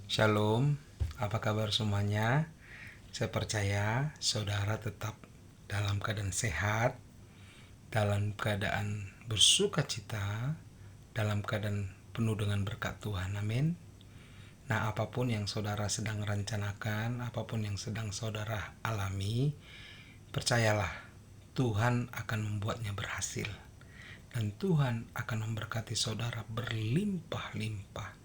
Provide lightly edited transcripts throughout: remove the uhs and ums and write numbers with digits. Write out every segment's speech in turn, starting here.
Shalom, apa kabar semuanya? Saya percaya saudara tetap dalam keadaan sehat, dalam keadaan bersuka cita, dalam keadaan penuh dengan berkat Tuhan. Amin. Nah, apapun yang saudara sedang rencanakan, apapun yang sedang saudara alami, percayalah Tuhan akan membuatnya berhasil. Dan Tuhan akan memberkati saudara berlimpah-limpah,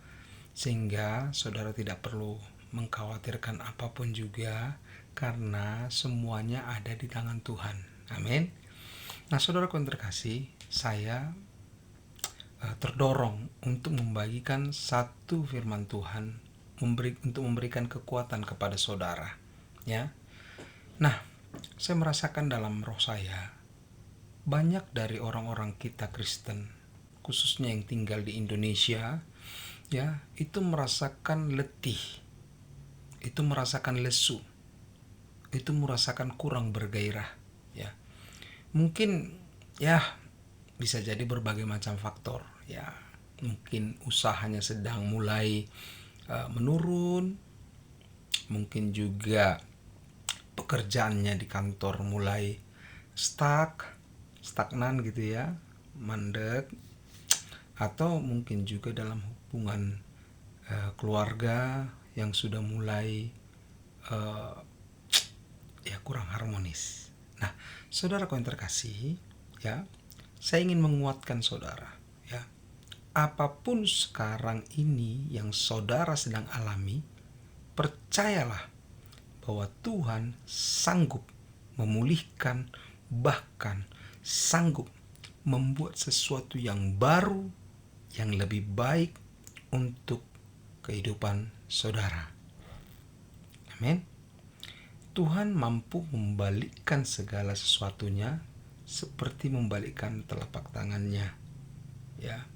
sehingga saudara tidak perlu mengkhawatirkan apapun juga, karena semuanya ada di tangan Tuhan. Amin. Nah, saudara yang terkasih, saya terdorong untuk membagikan satu firman Tuhan untuk memberikan kekuatan kepada saudara, ya. Nah, saya merasakan dalam roh saya, banyak dari orang-orang kita Kristen, khususnya yang tinggal di Indonesia, ya, itu merasakan letih, itu merasakan lesu, itu merasakan kurang bergairah, ya. Mungkin ya bisa jadi berbagai macam faktor, ya. Mungkin usahanya sedang mulai menurun, mungkin juga pekerjaannya di kantor mulai stagnan gitu ya, mandek, atau mungkin juga dalam hubungan keluarga yang sudah mulai ya kurang harmonis. Nah, saudara yang terkasih, ya, saya ingin menguatkan saudara, ya. Apapun sekarang ini yang saudara sedang alami, percayalah bahwa Tuhan sanggup memulihkan, bahkan sanggup membuat sesuatu yang baru, yang lebih baik untuk kehidupan saudara. Amin. Tuhan mampu membalikkan segala sesuatunya seperti membalikkan telapak tangannya, ya.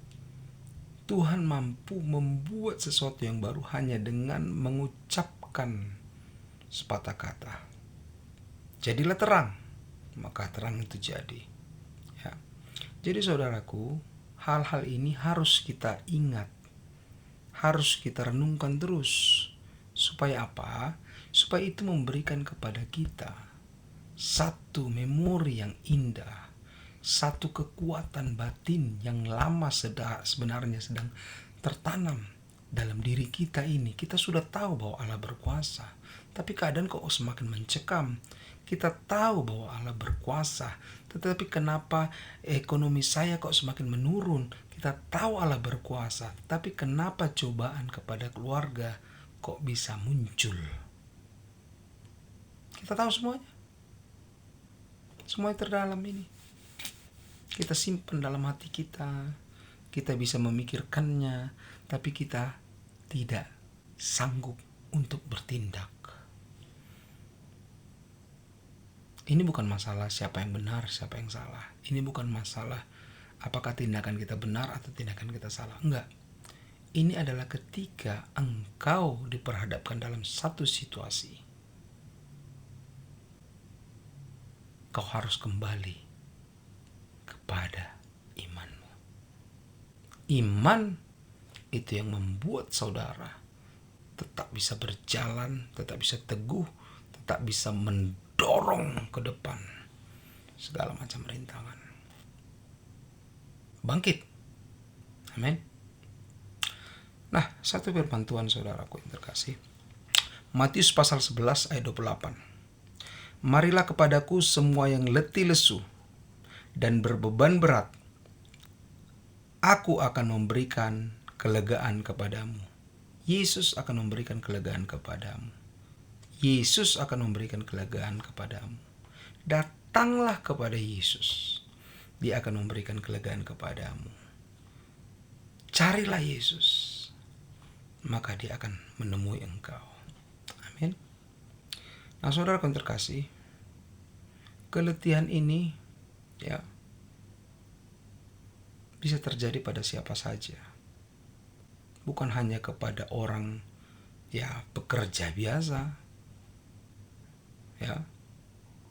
Tuhan mampu membuat sesuatu yang baru hanya dengan mengucapkan sepatah kata. Jadilah terang, maka terang itu jadi, ya. Jadi saudaraku, hal-hal ini harus kita ingat, harus kita renungkan terus. Supaya apa? Supaya itu memberikan kepada kita satu memori yang indah, satu kekuatan batin yang lama sebenarnya sedang tertanam dalam diri kita ini. Kita sudah tahu bahwa Allah berkuasa, tapi keadaan kok semakin mencekam. Kita tahu bahwa Allah berkuasa, tetapi kenapa ekonomi saya kok semakin menurun? Kita tahu Allah berkuasa, tapi kenapa cobaan kepada keluarga kok bisa muncul? Kita tahu semuanya. Semuanya terdalam ini. Kita simpan dalam hati kita. Kita bisa memikirkannya, tapi kita tidak sanggup untuk bertindak. Ini bukan masalah siapa yang benar, siapa yang salah. Ini bukan masalah apakah tindakan kita benar atau tindakan kita salah. Enggak. Ini adalah ketika engkau diperhadapkan dalam satu situasi, kau harus kembali kepada imanmu. Iman itu yang membuat saudara tetap bisa berjalan, tetap bisa teguh, tetap bisa mendorong ke depan segala macam rintangan. Bangkit. Amin. Nah, satu firman Tuhan saudaraku yang terkasih. Matius pasal 11 ayat 28. Marilah kepadaku semua yang letih lesu dan berbeban berat, aku akan memberikan kelegaan kepadamu. Yesus akan memberikan kelegaan kepadamu. Yesus akan memberikan kelegaan kepadamu. Datanglah kepada Yesus. Dia akan memberikan kelegaan kepadamu. Carilah Yesus, maka dia akan menemui engkau. Amin. Nah, saudara yang terkasih, keletihan ini, ya, bisa terjadi pada siapa saja. Bukan hanya kepada orang ya pekerja biasa, ya.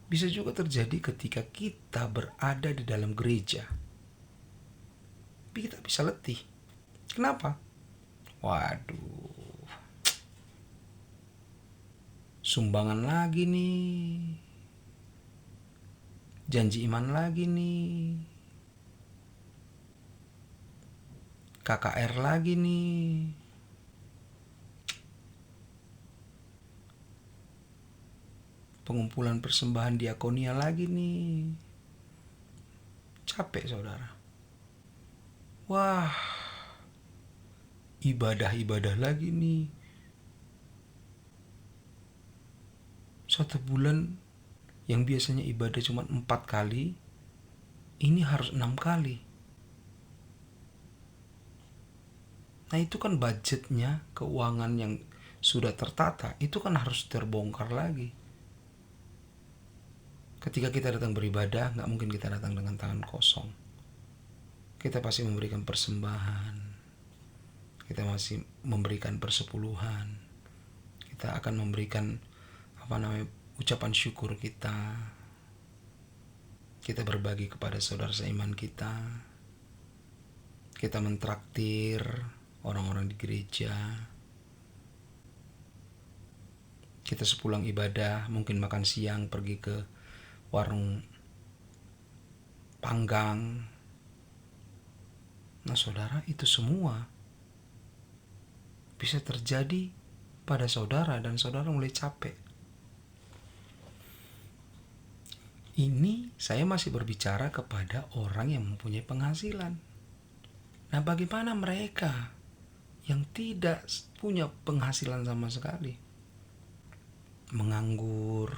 Bisa juga terjadi ketika kita berada di dalam gereja. Kita bisa letih. Kenapa? Waduh, sumbangan lagi nih, janji iman lagi nih, KKR lagi nih, pengumpulan persembahan diakonia lagi nih. Capek saudara. Wah, ibadah-ibadah lagi nih. Satu bulan yang biasanya ibadah cuma 4 kali, ini harus 6 kali. Nah itu kan budgetnya, keuangan yang sudah tertata, itu kan harus terbongkar lagi. Ketika kita datang beribadah, gak mungkin kita datang dengan tangan kosong. Kita pasti memberikan persembahan, kita masih memberikan persepuluhan, kita akan memberikan ucapan syukur kita berbagi kepada saudara seiman kita mentraktir orang-orang di gereja, kita sepulang ibadah mungkin makan siang pergi ke warung panggang. Nah saudara, itu semua bisa terjadi pada saudara dan saudara mulai capek. Ini saya masih berbicara kepada orang yang mempunyai penghasilan. Nah bagaimana mereka yang tidak punya penghasilan sama sekali? Menganggur,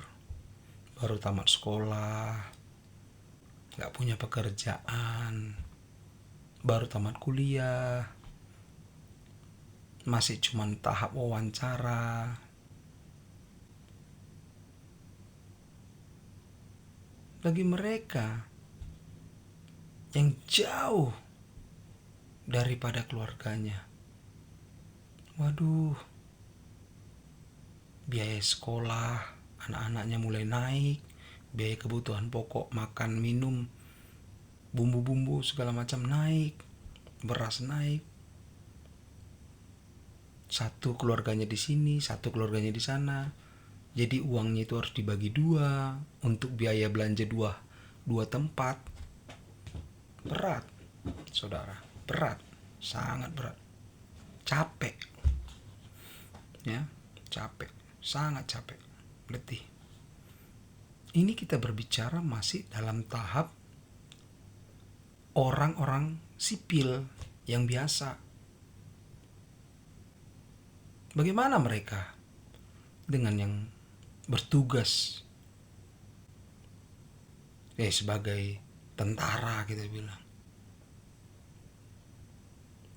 baru tamat sekolah, gak punya pekerjaan, baru tamat kuliah, masih cuman tahap wawancara. Bagi mereka yang jauh daripada keluarganya, waduh, biaya sekolah anak-anaknya mulai naik, biaya kebutuhan pokok makan minum, bumbu-bumbu segala macam naik, beras naik. Satu keluarganya di sini, satu keluarganya di sana. Jadi uangnya itu harus dibagi 2 untuk biaya belanja dua tempat. Berat, saudara. Berat, sangat berat. Capek. Ya, capek, sangat capek, letih. Ini kita berbicara masih dalam tahap orang-orang sipil yang biasa. Bagaimana mereka dengan yang bertugas sebagai tentara, kita bilang,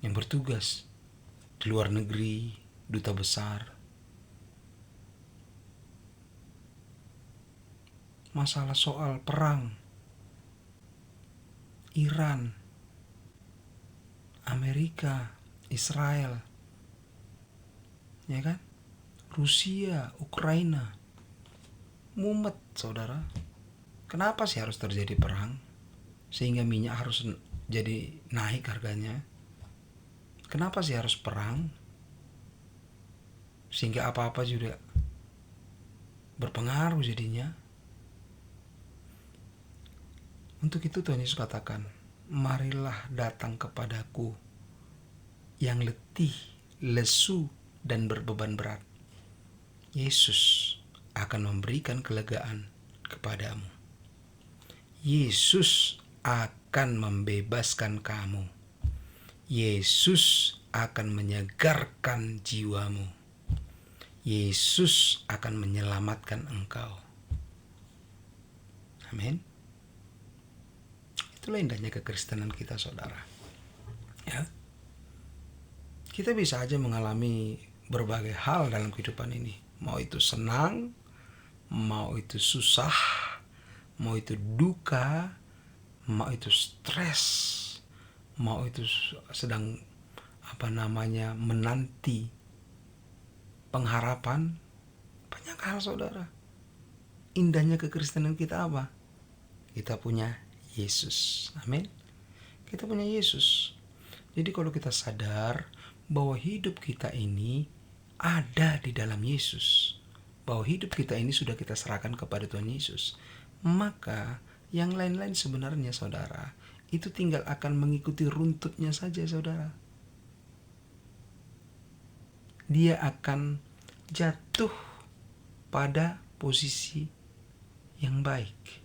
yang bertugas di luar negeri, duta besar? Masalah soal perang Iran, Amerika, Israel, ya kan? Rusia, Ukraina. Mumet, saudara. Kenapa sih harus terjadi perang? Sehingga minyak harus jadi naik harganya. Kenapa sih harus perang? Sehingga apa-apa juga berpengaruh jadinya. Untuk itu Tuhan Yesus katakan, marilah datang kepadaku yang letih, lesu, dan berbeban berat. Yesus akan memberikan kelegaan kepadamu. Yesus akan membebaskan kamu. Yesus akan menyegarkan jiwamu. Yesus akan menyelamatkan engkau. Amin. Itulah indahnya kekristenan kita, saudara. Ya. Kita bisa aja mengalami berbagai hal dalam kehidupan ini. Mau itu senang, mau itu susah, mau itu duka, mau itu stres, mau itu sedang menanti pengharapan. Banyak hal, saudara. Indahnya kekristenan kita apa? Kita punya Yesus. Amin. Kita punya Yesus. Jadi kalau kita sadar bahwa hidup kita ini ada di dalam Yesus, bahwa hidup kita ini sudah kita serahkan kepada Tuhan Yesus, maka yang lain-lain sebenarnya saudara, itu tinggal akan mengikuti runtutnya saja saudara. Dia akan jatuh pada posisi yang baik.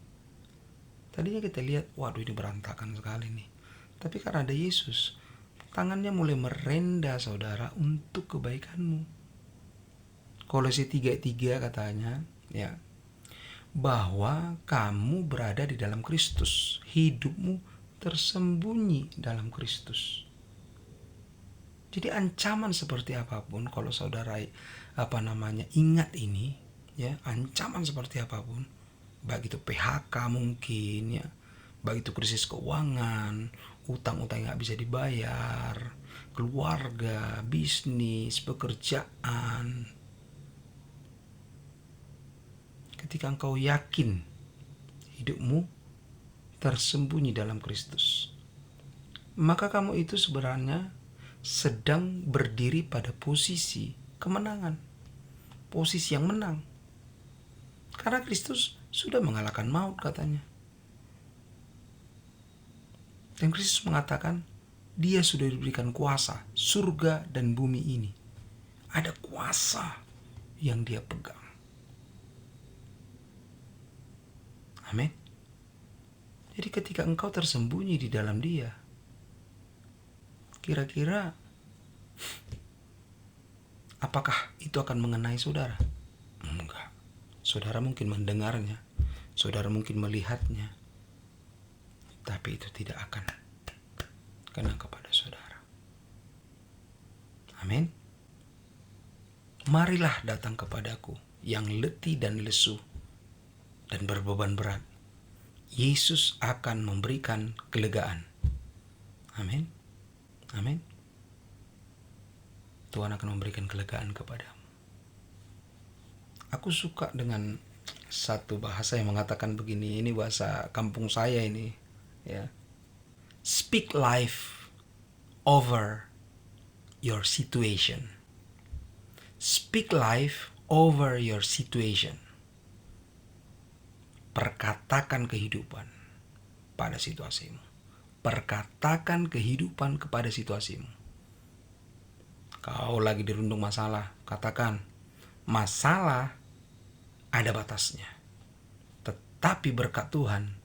Tadinya kita lihat, waduh ini berantakan sekali nih. Tapi karena ada Yesus, tangannya mulai merendah saudara untuk kebaikanmu. Kolose 3:3 katanya, ya, bahwa kamu berada di dalam Kristus, hidupmu tersembunyi dalam Kristus. Jadi ancaman seperti apapun, kalau saudara ingat ini, ya, ancaman seperti apapun, baik itu PHK mungkin, ya, baik itu krisis keuangan, utang-utang yang nggak bisa dibayar, keluarga, bisnis, pekerjaan. Ketika engkau yakin hidupmu tersembunyi dalam Kristus, maka kamu itu sebenarnya sedang berdiri pada posisi kemenangan, posisi yang menang. Karena Kristus sudah mengalahkan maut katanya. Dan Kristus mengatakan, dia sudah diberikan kuasa surga dan bumi ini. Ada kuasa yang dia pegang. Amin. Jadi ketika engkau tersembunyi di dalam dia, kira-kira apakah itu akan mengenai saudara? Enggak. Saudara mungkin mendengarnya, saudara mungkin melihatnya, tapi itu tidak akan kena kepada saudara. Amin. Marilah datang kepadaku yang letih dan lesu dan berbeban berat. Yesus akan memberikan kelegaan. Amin. Amin. Tuhan akan memberikan kelegaan kepadamu. Aku suka dengan satu bahasa yang mengatakan begini, ini bahasa kampung saya ini, ya. Speak life over your situation. Speak life over your situation. Perkatakan kehidupan pada situasimu. Perkatakan kehidupan kepada situasimu. Kau lagi dirundung masalah, katakan, masalah ada batasnya, tetapi berkat Tuhan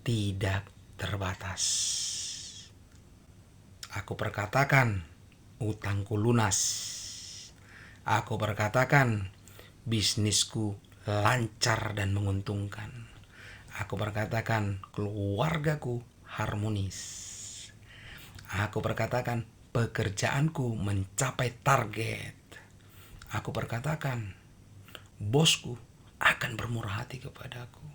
tidak terbatas. Aku perkatakan, utangku lunas. Aku perkatakan, bisnisku lancar dan menguntungkan. Aku perkatakan, keluargaku harmonis. Aku perkatakan, pekerjaanku mencapai target. Aku perkatakan, bosku akan bermurah hati kepadaku.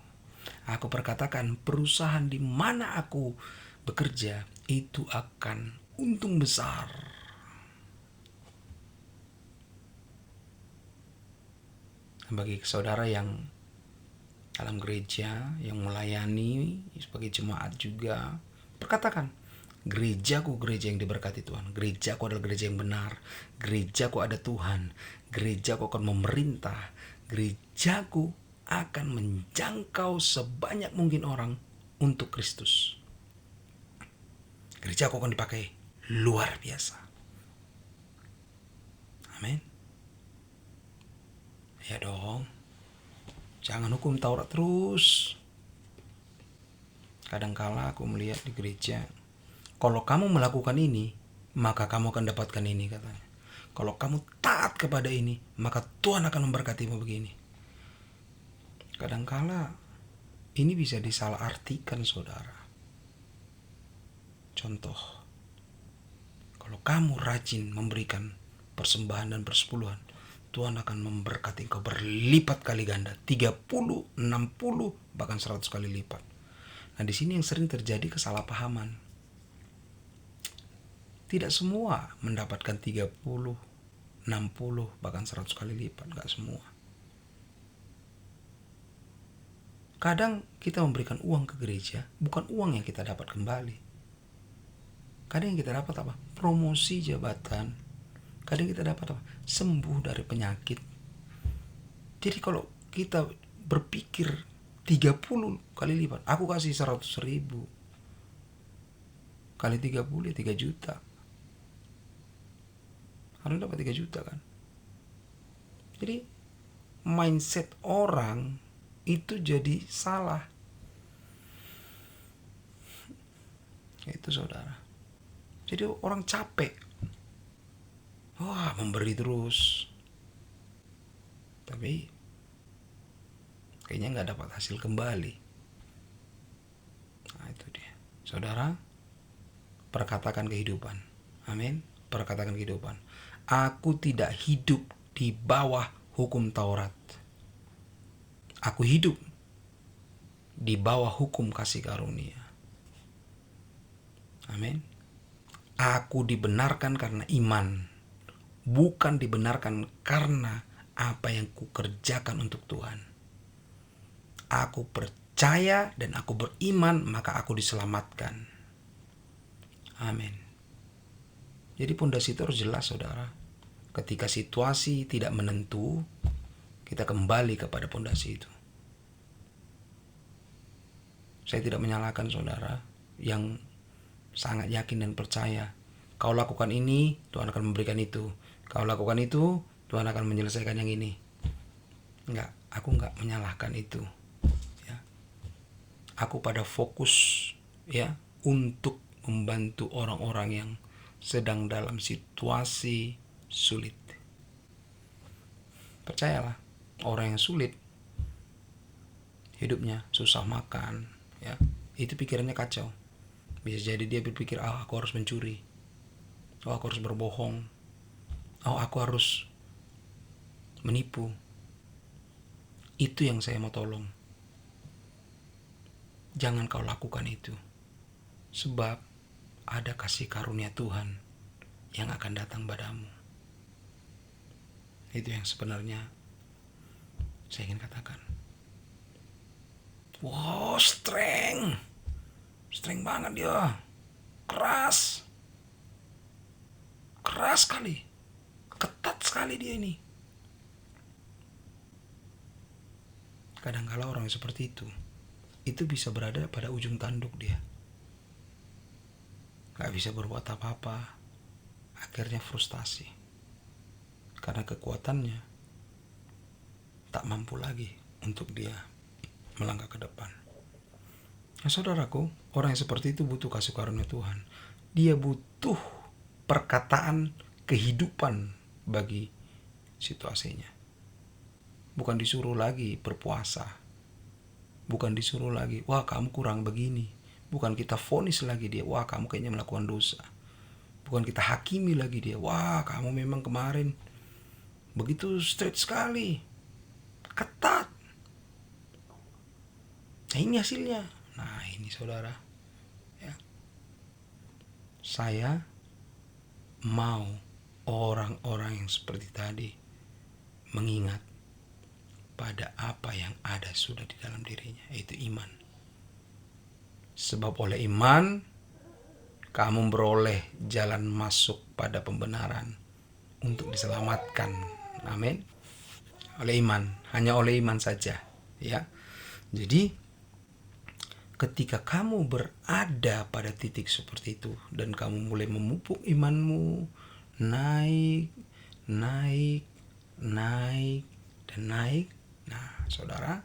Aku perkatakan, perusahaan di mana aku bekerja itu akan untung besar. Bagi saudara yang dalam gereja, yang melayani sebagai jemaat juga, perkatakan, gerejaku gereja yang diberkati Tuhan. Gerejaku adalah gereja yang benar. Gerejaku ada Tuhan. Gerejaku akan memerintah. Gerejaku akan menjangkau sebanyak mungkin orang untuk Kristus. Gerejaku akan dipakai luar biasa. Amin. Ya dong. Jangan hukum Taurat terus. Kadangkala aku melihat di gereja, kalau kamu melakukan ini, maka kamu akan dapatkan ini katanya. Kalau kamu taat kepada ini, maka Tuhan akan memberkatimu begini. Kadangkala ini bisa disalahartikan saudara. Contoh, kalau kamu rajin memberikan persembahan dan persepuluhan, Tuhan akan memberkati engkau berlipat kali ganda, 30, 60, bahkan 100 kali lipat. Nah, di sini yang sering terjadi kesalahpahaman. Tidak semua mendapatkan 30, 60, bahkan 100 kali lipat, enggak semua. Kadang kita memberikan uang ke gereja, bukan uang yang kita dapat kembali. Kadang yang kita dapat apa? Promosi jabatan. Kadang kita dapat apa? Sembuh dari penyakit. Jadi kalau kita berpikir 30 kali lipat, aku kasih 100.000 kali 30 ya 3 juta. Harus dapat 3 juta kan. Jadi mindset orang itu jadi salah. Itu saudara. Jadi orang capek. Wah, memberi terus. Tapi kayaknya nggak dapat hasil kembali. Nah, itu dia. Saudara, perkatakan kehidupan. Amin. Perkatakan kehidupan. Aku tidak hidup di bawah hukum Taurat. Aku hidup di bawah hukum kasih karunia. Amin. Aku dibenarkan karena iman, bukan dibenarkan karena apa yang kukerjakan untuk Tuhan. Aku percaya dan aku beriman, maka aku diselamatkan. Amin. Jadi pondasi itu harus jelas, saudara. Ketika situasi tidak menentu, kita kembali kepada pondasi itu. Saya tidak menyalahkan saudara yang sangat yakin dan percaya. Kau lakukan ini, Tuhan akan memberikan itu. Kau lakukan itu, Tuhan akan menyelesaikan yang ini. Aku enggak menyalahkan itu. Ya. Aku pada fokus ya untuk membantu orang-orang yang sedang dalam situasi sulit. Percayalah, orang yang sulit hidupnya susah makan, ya, itu pikirannya kacau. Bisa jadi dia berpikir, aku harus mencuri, aku harus berbohong, aku harus menipu. Itu yang saya mau tolong. Jangan kau lakukan itu. Sebab ada kasih karunia Tuhan yang akan datang padamu. Itu yang sebenarnya saya ingin katakan. Wow, strength banget dia. Keras sekali. Ketat sekali dia ini. Kadang-kala orang yang seperti itu bisa berada pada ujung tanduk dia. Gak bisa berbuat apa-apa. Akhirnya frustasi. Karena kekuatannya tak mampu lagi untuk dia melangkah ke depan. Nah, saudaraku, orang yang seperti itu butuh kasih karunia Tuhan. Dia butuh perkataan kehidupan bagi situasinya. Bukan disuruh lagi berpuasa. Bukan disuruh lagi, wah kamu kurang begini. Bukan kita vonis lagi dia, wah kamu kayaknya melakukan dosa. Bukan kita hakimi lagi dia, wah kamu memang kemarin begitu straight sekali, ketat. Nah ini hasilnya. Nah ini saudara, ya. Saya mau orang-orang yang seperti tadi mengingat pada apa yang ada sudah di dalam dirinya, yaitu iman. Sebab oleh iman kamu beroleh jalan masuk pada pembenaran untuk diselamatkan. Amin. Oleh iman, hanya oleh iman saja, ya. Jadi ketika kamu berada pada titik seperti itu dan kamu mulai memupuk imanmu, naik dan naik. Nah, saudara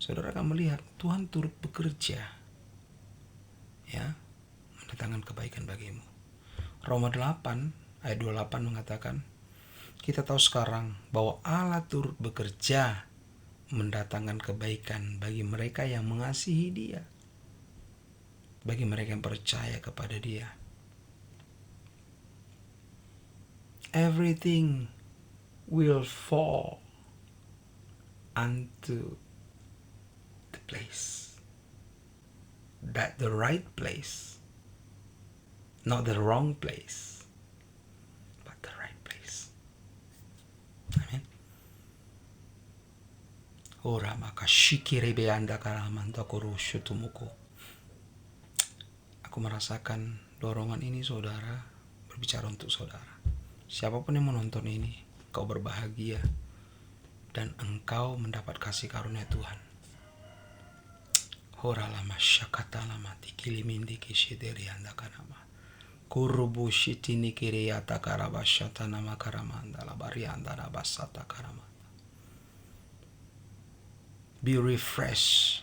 akan melihat Tuhan turut bekerja, ya, mendatangkan kebaikan bagimu. Roma 8 ayat 28 mengatakan, kita tahu sekarang bahwa Allah turut bekerja mendatangkan kebaikan bagi mereka yang mengasihi Dia, bagi mereka yang percaya kepada Dia. Everything will fall unto the place, that the right place, not the wrong place, but the right place. Amin. Ora makashikirebe anda karamanta koroshyutumuko. Aku merasakan dorongan ini, saudara, berbicara untuk saudara. Siapapun yang menonton ini, kau berbahagia. dan engkau mendapat kasih karunia Tuhan. Horalama syakatalama tikilimindi kishideri andakanama. Kurubu shitini kiriyata karabashatana makaramanda labarianda rabasata karamanda. Be refreshed.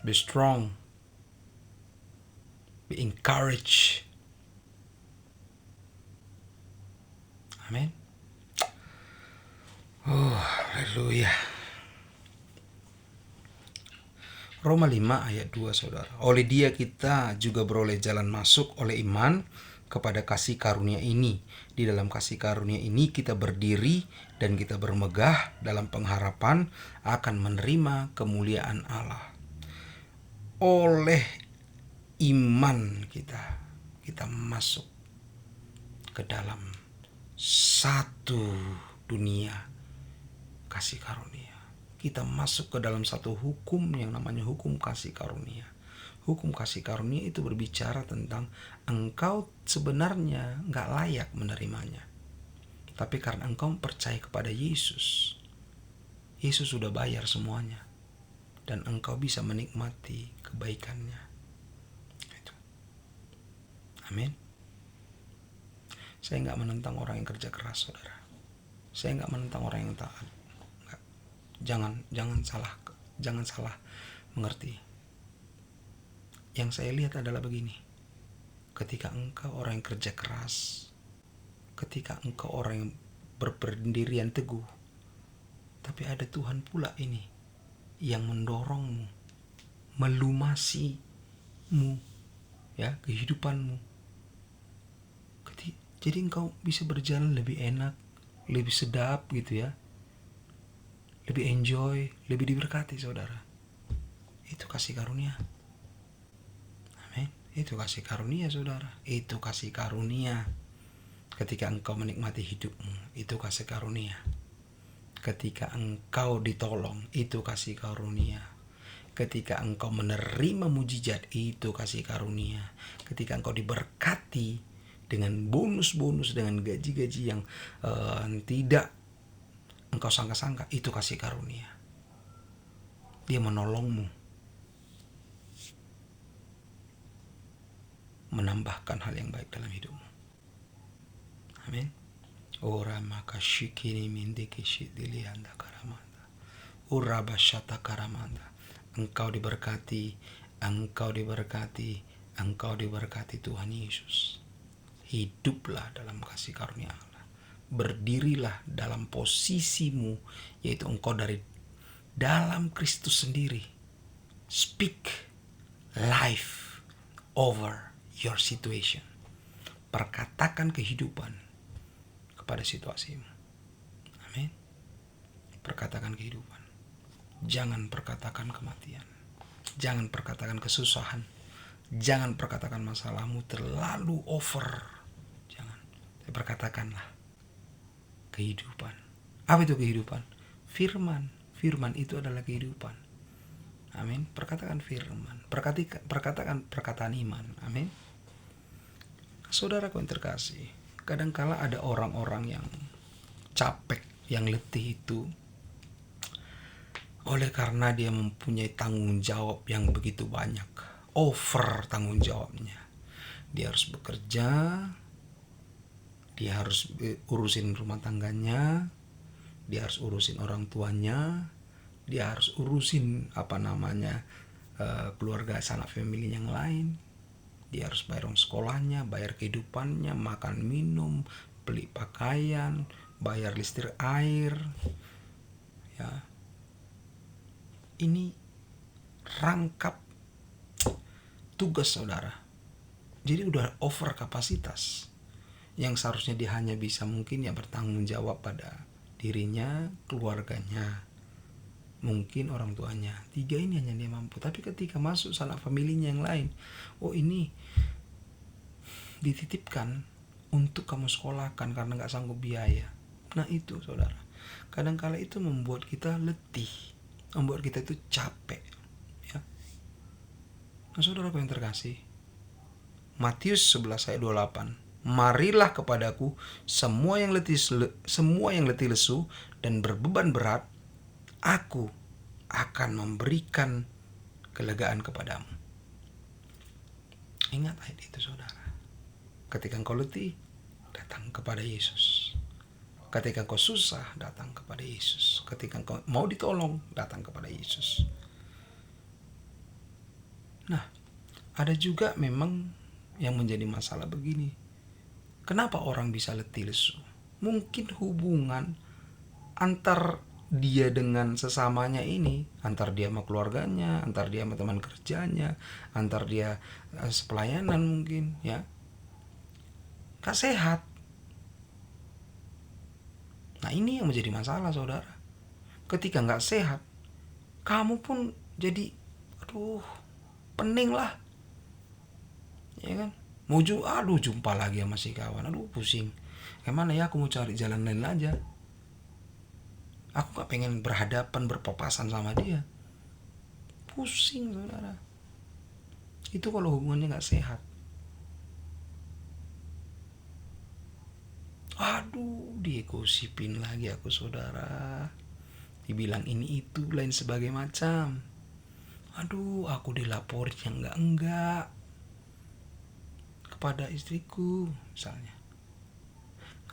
Be strong. Be encouraged. Amin. Oh, haleluya. Roma 5 ayat 2, saudara. Oleh dia kita juga beroleh jalan masuk oleh iman kepada kasih karunia ini. Di dalam kasih karunia ini kita berdiri dan kita bermegah dalam pengharapan akan menerima kemuliaan Allah. Oleh iman kita masuk ke dalam satu dunia kasih karunia. Kita masuk ke dalam satu hukum yang namanya hukum kasih karunia. Hukum kasih karunia itu berbicara tentang engkau sebenarnya gak layak menerimanya. Tapi karena engkau percaya kepada Yesus, Yesus sudah bayar semuanya. Dan engkau bisa menikmati kebaikannya. Itu. Amin. Saya gak menentang orang yang kerja keras, saudara. Saya gak menentang orang yang taat. Jangan salah mengerti. Yang saya lihat adalah begini. Ketika engkau orang yang kerja keras, ketika engkau orang yang berpendirian teguh, tapi ada Tuhan pula ini yang mendorongmu, melumasimu, ya, kehidupanmu. Jadi engkau bisa berjalan lebih enak, lebih sedap gitu ya. Lebih enjoy, lebih diberkati, saudara. Itu kasih karunia. Amin. Itu kasih karunia, saudara. Itu kasih karunia. Ketika engkau menikmati hidupmu, itu kasih karunia. Ketika engkau ditolong, itu kasih karunia. Ketika engkau menerima mujizat, itu kasih karunia. Ketika engkau diberkati dengan bonus-bonus, dengan gaji-gaji yang tidak engkau sangka-sangka, itu kasih karunia. Dia menolongmu, menambahkan hal yang baik dalam hidupmu. Amin. Ora makashikini mindiki shidilianda karamanda. Ura basyata karamanda. Engkau diberkati, engkau diberkati, engkau diberkati Tuhan Yesus. Hiduplah dalam kasih karunia Allah. Berdirilah dalam posisimu, yaitu engkau dari dalam Kristus sendiri. Speak life over your situation. Perkatakan kehidupan kepada situasimu. Amin. Perkatakan kehidupan. Jangan perkatakan kematian. Jangan perkatakan kesusahan. Jangan perkatakan masalahmu terlalu over. Jangan. Perkatakanlah kehidupan. Apa itu kehidupan? Firman. Firman itu adalah kehidupan. Amin. Perkatakan firman. Perkatakan perkataan iman. Amin. Saudaraku yang terkasih, kadangkala ada orang-orang yang capek, yang letih itu oleh karena dia mempunyai tanggung jawab yang begitu banyak. Over tanggung jawabnya. Dia harus bekerja, dia harus urusin rumah tangganya, dia harus urusin orang tuanya, dia harus urusin keluarga sanak family yang lain. Dia harus bayar sekolahnya, bayar kehidupannya, makan minum, beli pakaian, bayar listrik air. Ya. Ini rangkap tugas, saudara. Jadi udah over kapasitas. Yang seharusnya dia hanya bisa mungkin ya bertanggung jawab pada dirinya, keluarganya, mungkin orang tuanya. 3 ini hanya dia mampu. Tapi ketika masuk sanak familinya yang lain, oh ini dititipkan untuk kamu sekolahkan karena gak sanggup biaya. Nah itu, saudara, kadangkala itu membuat kita letih, membuat kita itu capek, ya. Nah, saudara yang terkasih, Matius 11 ayat 28 marilah kepadaku semua yang letih lesu dan berbeban berat, aku akan memberikan kelegaan kepadamu. Ingat ayat itu, saudara. Ketika engkau letih, datang kepada Yesus. Ketika engkau susah, datang kepada Yesus. Ketika engkau mau ditolong, datang kepada Yesus. Nah, ada juga memang yang menjadi masalah begini. Kenapa orang bisa letih lesu? Mungkin hubungan antar dia dengan sesamanya ini, antar dia sama keluarganya, antar dia sama teman kerjanya, antar dia sepelayanan mungkin, ya, gak sehat. Nah, ini yang menjadi masalah, saudara. Ketika gak sehat, kamu pun jadi pening lah, ya kan? Mau jumpa lagi sama si kawan, pusing. Gimana ya, aku mau cari jalan lain aja. Aku gak pengen berhadapan, berpapasan sama dia. Pusing, saudara. Itu kalau hubungannya gak sehat. Digosipin lagi aku, saudara. Dibilang ini itu, lain sebagai macam. Aku dilaporin yang enggak kepada istriku misalnya.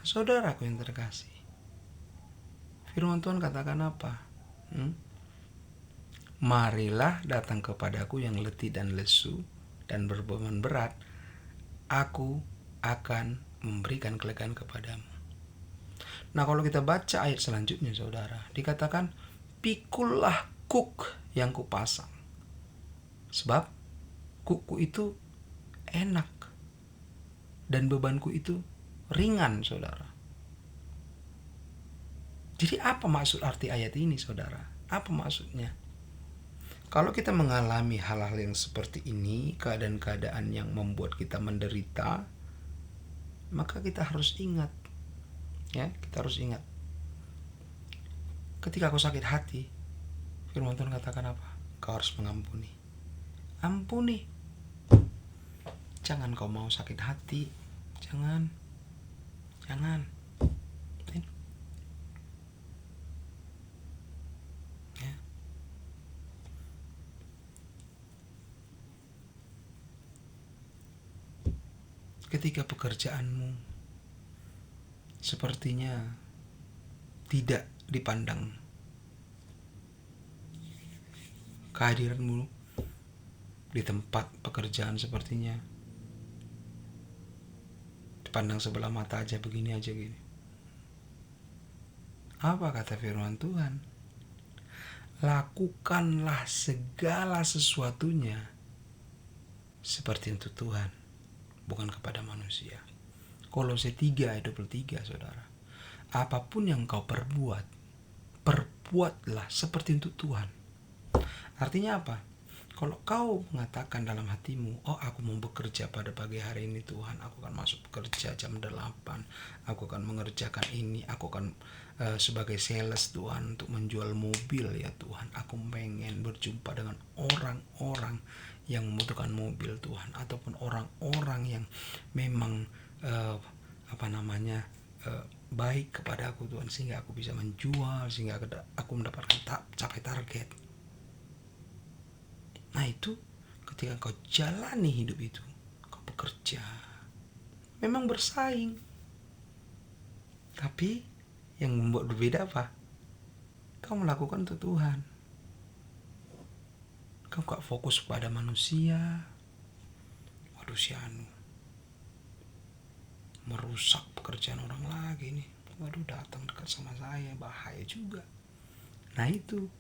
Saudaraku yang terkasih, firman Tuhan katakan apa? Marilah datang kepadaku yang letih dan lesu dan berbeban berat, aku akan memberikan kelegaan kepadamu. Nah, kalau kita baca ayat selanjutnya, saudara, dikatakan, pikullah kuk yang kupasang, sebab kukku itu enak dan bebanku itu ringan, saudara. Jadi apa maksud arti ayat ini, saudara? Apa maksudnya? Kalau kita mengalami hal-hal yang seperti ini, keadaan-keadaan yang membuat kita menderita, maka kita harus ingat, ya, kita harus ingat. Ketika kau sakit hati, firman Tuhan katakan apa? Kau harus mengampuni. Ampuni. Jangan kau mau sakit hati. Jangan. Ya. Ketika pekerjaanmu sepertinya tidak dipandang, kehadiranmu di tempat pekerjaan sepertinya dipandang sebelah mata aja, begini aja gini. Apa kata firman Tuhan? Lakukanlah segala sesuatunya seperti untuk Tuhan, bukan kepada manusia. Kolose 3 ayat 23, saudara. Apapun yang kau perbuatlah seperti untuk Tuhan. Artinya apa? Kalau kau mengatakan dalam hatimu, aku mau bekerja pada pagi hari ini Tuhan, aku akan masuk bekerja jam 8, aku akan mengerjakan ini, aku akan sebagai sales Tuhan untuk menjual mobil ya Tuhan, aku pengen berjumpa dengan orang-orang yang membutuhkan mobil Tuhan, ataupun orang-orang yang memang baik kepada aku Tuhan, sehingga aku bisa menjual, sehingga aku mendapatkan capai target. Nah, itu ketika kau jalani hidup itu, kau bekerja, memang bersaing, tapi yang membuat berbeda apa? Kau melakukan untuk Tuhan. Kau gak fokus pada manusia. Si Anu merusak pekerjaan orang lagi nih, datang dekat sama saya, bahaya juga. Nah, itu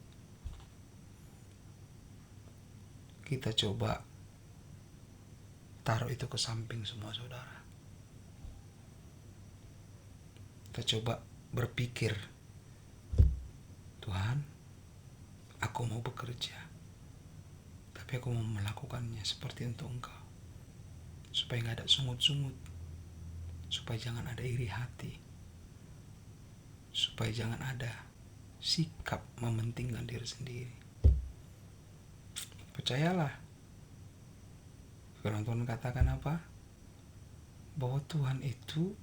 kita coba taruh itu ke samping semua, saudara. Kita coba berpikir, Tuhan, aku mau bekerja, tapi aku mau melakukannya seperti untuk Engkau, supaya gak ada sungut-sungut, supaya jangan ada iri hati, supaya jangan ada sikap mementingkan diri sendiri. Percayalah, firman Tuhan katakan apa? bahwa Tuhan itu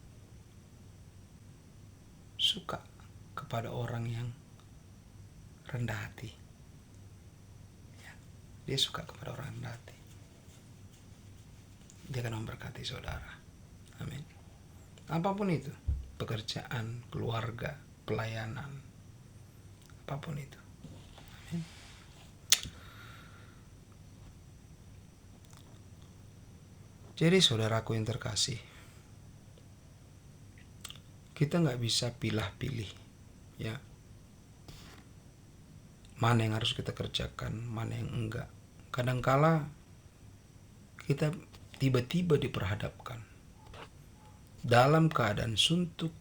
suka kepada orang yang rendah hati. Ya, dia suka kepada orang rendah hati. Dia akan memberkati saudara. Amin. Apapun itu, pekerjaan, keluarga, pelayanan, apapun itu. Amin. Jadi saudaraku yang terkasih, kita nggak bisa pilih-pilih, ya, mana yang harus kita kerjakan, mana yang enggak. Kadangkala kita tiba-tiba diperhadapkan dalam keadaan suntuk,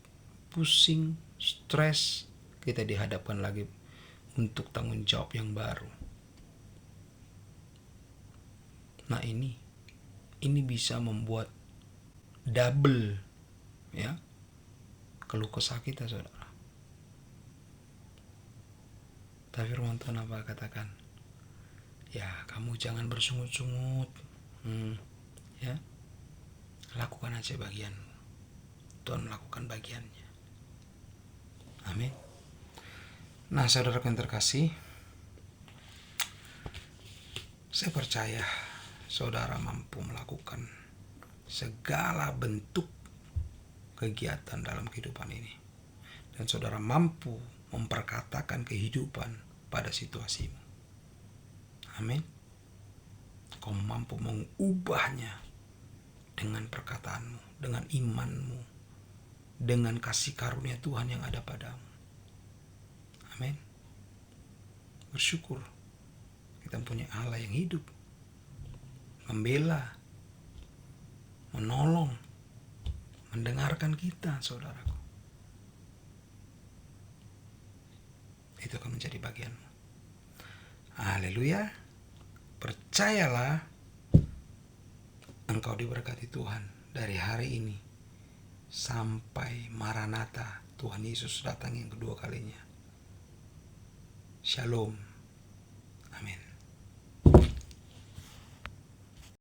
pusing, stres, kita dihadapkan lagi untuk tanggung jawab yang baru. Nah ini bisa membuat double, ya, keluh kesah kita, saudara. Tapi firman Tuhan apa katakan? Ya, kamu jangan bersungut-sungut, ya, lakukan aja bagianmu. Tuhan melakukan bagiannya. Amin. Nah, saudara yang terkasih, saya percaya saudara mampu melakukan segala bentuk kegiatan dalam kehidupan ini. Dan saudara mampu memperkatakan kehidupan pada situasimu. Amin. Kau mampu mengubahnya dengan perkataanmu, dengan imanmu, dengan kasih karunia Tuhan yang ada padamu. Amin. Bersyukur kita punya Allah yang hidup, membela, menolong, mendengarkan kita, saudaraku. Itu akan menjadi bagianmu. Haleluya. Percayalah, engkau diberkati Tuhan dari hari ini sampai Maranatha, Tuhan Yesus datang yang kedua kalinya. Shalom.